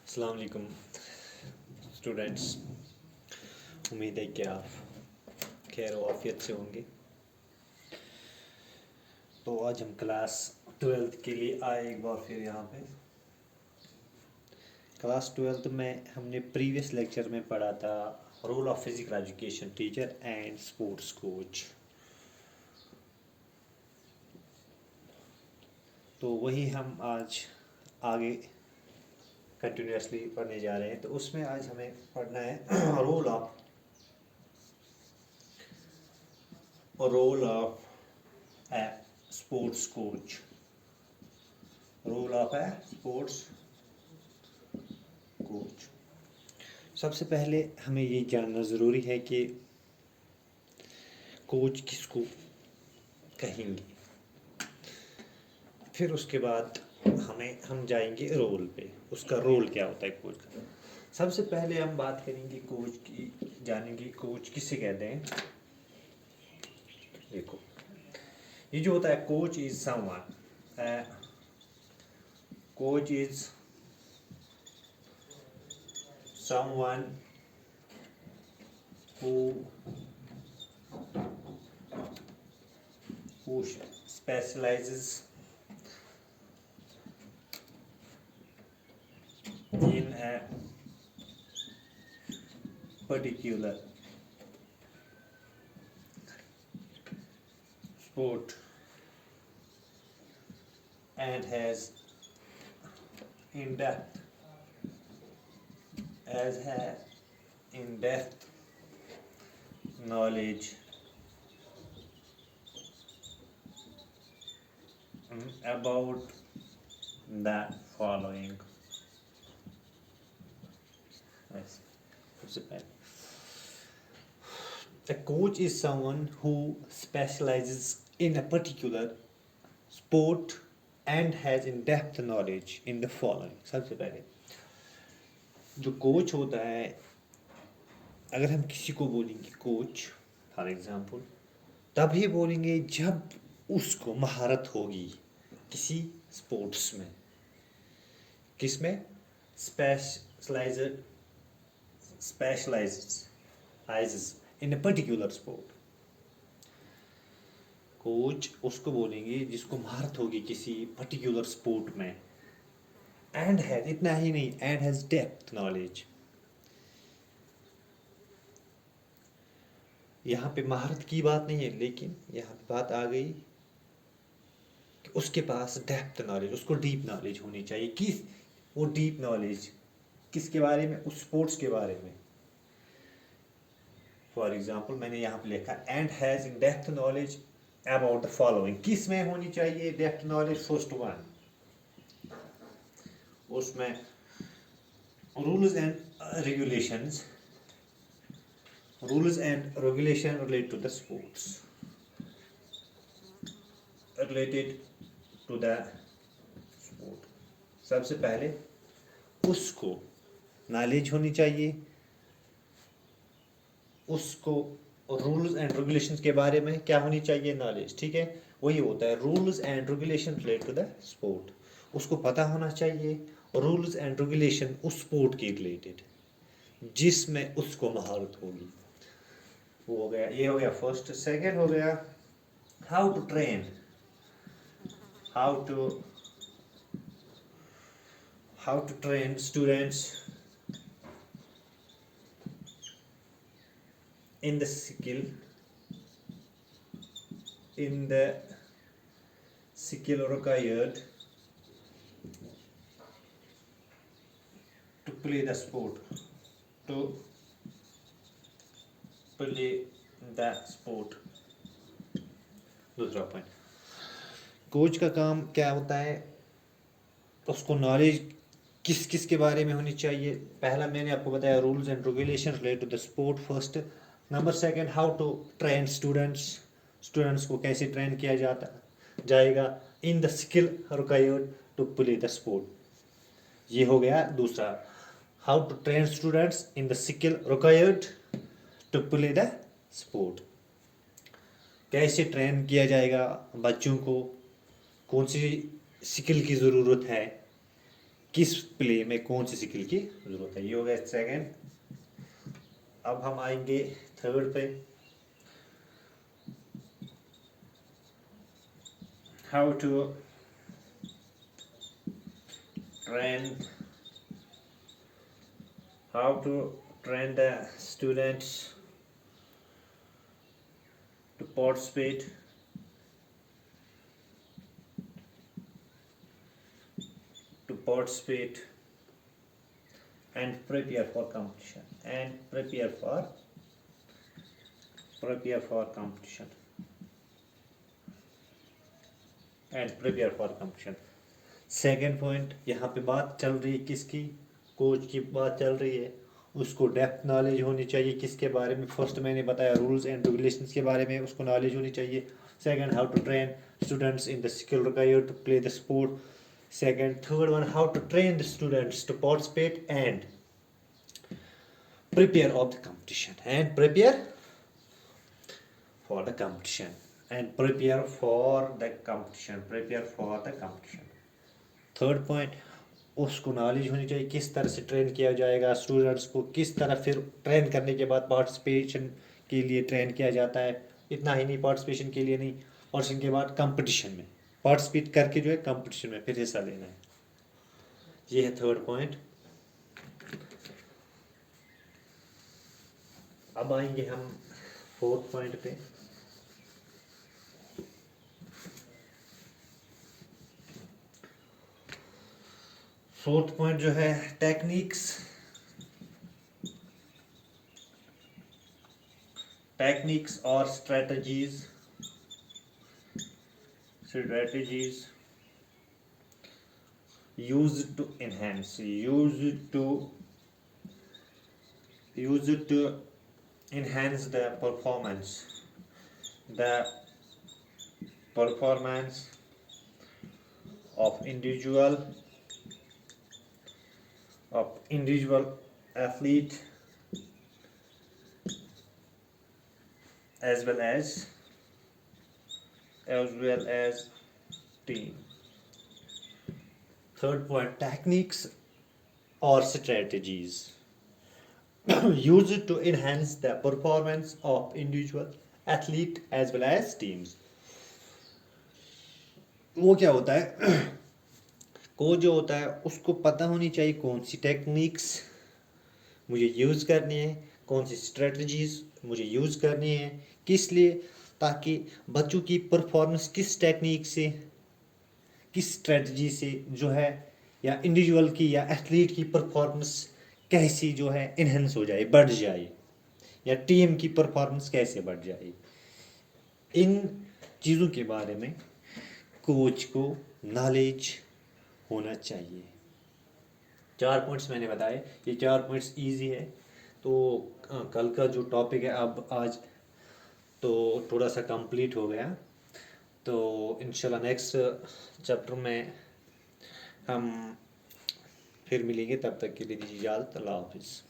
अस्सलाम वालेकुम स्टूडेंट्स। उम्मीद है कि आप खैर वाफियत से होंगे। तो आज हम क्लास 12th के लिए आए एक बार फिर यहाँ पे। क्लास 12th में हमने प्रीवियस लेक्चर में पढ़ा था role of physical education teacher and sports coach. तो वही हम आज आगे कंटिन्यूसली पढ़ने जा रहे हैं। तो उसमें आज हमें पढ़ना है role of a sports coach. Role of a sports coach. सबसे पहले हमें ये जानना ज़रूरी है कि कोच किसको कहेंगे। फिर उसके बाद हम जाएंगे रोल पे, उसका रोल क्या होता है कोच का। सबसे पहले हम बात करेंगे कोच की, जानेंगे कोच किसे कहते हैं। देखो, ये जो होता है coach is someone, coach is someone who specializes in a particular sport and has in-depth knowledge about the following. Yes. A coach is someone who specializes in a particular sport and has in-depth knowledge in the following. सबसे पहले जो coach होता है, अगर हम किसी को बोलेंगे कोच फॉर एग्जांपल, तभी बोलेंगे जब उसको महारत होगी किसी स्पोर्ट्स में। किसमें? Specialises in a particular sport. Coach उसको बोलेंगे जिसको महारत होगी किसी पर्टिकुलर स्पोर्ट में। एंड हैज, इतना ही नहीं, एंड हैज डेप्थ नॉलेज। यहाँ पे महारत की बात नहीं है, लेकिन यहाँ पे बात आ गई कि उसके पास डेप्थ नॉलेज, उसको डीप नॉलेज होनी चाहिए। किस वो डीप नॉलेज किसके बारे में? उस स्पोर्ट्स के बारे में। फॉर एग्जाम्पल मैंने यहाँ पे लिखा and has in depth knowledge about the following. किस में होनी चाहिए डेप्थ नॉलेज? फर्स्ट वन, उसमें rules and regulations related to the sports, related to the sport. सबसे पहले उसको नॉलेज होनी चाहिए, उसको रूल्स एंड रेगुलेशंस के बारे में क्या होनी चाहिए? नॉलेज। ठीक है, वही होता है rules and regulation related to the sport. उसको पता होना चाहिए रूल्स एंड रेगुलेशन उस स्पोर्ट के रिलेटेड जिसमें उसको महारत होगी। वो हो गया, ये हो गया फर्स्ट। सेकंड हो गया how to train, how to train students in the skill required to play the sport, दूसरा पॉइंट, कोच का काम क्या होता है? उसको नॉलेज किस किस के बारे में होनी चाहिए। पहला मैंने आपको बताया rules and regulation related to the sport, first. Number second, how to train students को कैसे ट्रेन किया जाएगा in the skill required to play the sport. ये हो गया दूसरा, how to train students in the skill required to play the sport. कैसे train किया जाएगा बच्चों को, कौन सी स्किल की ज़रूरत है किस प्ले में कौन सी स्किल की ज़रूरत है। ये हो गया सेकेंड। अब हम आएंगे थर्ड पे, how to train the students to participate and prepare for competition second point, यहाँ पे बात चल रही है किसकी, कोच की बात चल रही है, उसको डेप्थ नॉलेज होनी चाहिए किसके बारे में। फर्स्ट मैंने बताया रूल्स एंड रेगुलेशंस के बारे में, उसको नॉलेज होनी चाहिए। Second, how to train students in the skill required to play the sport. Second, third one, how to train the students to participate and prepare of the competition and prepare for the competition third point, उसको knowledge होनी चाहिए किस तरह से train किया जाएगा students को, किस तरह फिर ट्रेन करने के बाद पार्टिसिपेशन के लिए ट्रेन किया जाता है। इतना ही नहीं, पार्टिसिपेशन के लिए नहीं, और इसके बाद कंपटीशन में पार्टिसिपेट करके जो है कंपटीशन में फिर हिस्सा लेना है। ये है थर्ड पॉइंट। अब आएंगे हम फोर्थ पॉइंट पे। फोर्थ पॉइंट जो है टेक्निक्स और strategies used to enhance the performance of individual athlete as well as team. Third point, techniques or strategies used to enhance the performance of individual athlete as well as teams. वो क्या होता है, coach जो होता है उसको पता होनी चाहिए कौन सी टेक्निक्स मुझे यूज़ करनी है, कौन सी स्ट्रेटजीज मुझे यूज़ करनी है, किस लिए, ताकि बच्चों की परफॉर्मेंस किस टेक्निक से, किस स्ट्रेटजी से जो है, या इंडिविजुअल की या एथलीट की परफॉर्मेंस कैसी जो है इन्हेंस हो जाए, बढ़ जाए, या टीम की परफॉर्मेंस कैसे बढ़ जाए। इन चीज़ों के बारे में कोच को नॉलेज होना चाहिए। 4 पॉइंट्स मैंने बताए, ये 4 पॉइंट्स इजी है। तो कल का जो टॉपिक है अब आज तो थोड़ा सा कंप्लीट हो गया। तो इंशाल्लाह नेक्स्ट चैप्टर में हम फिर मिलेंगे, तब तक के लिए दीजिए इजाज़त। अल्लाह हाफिज़।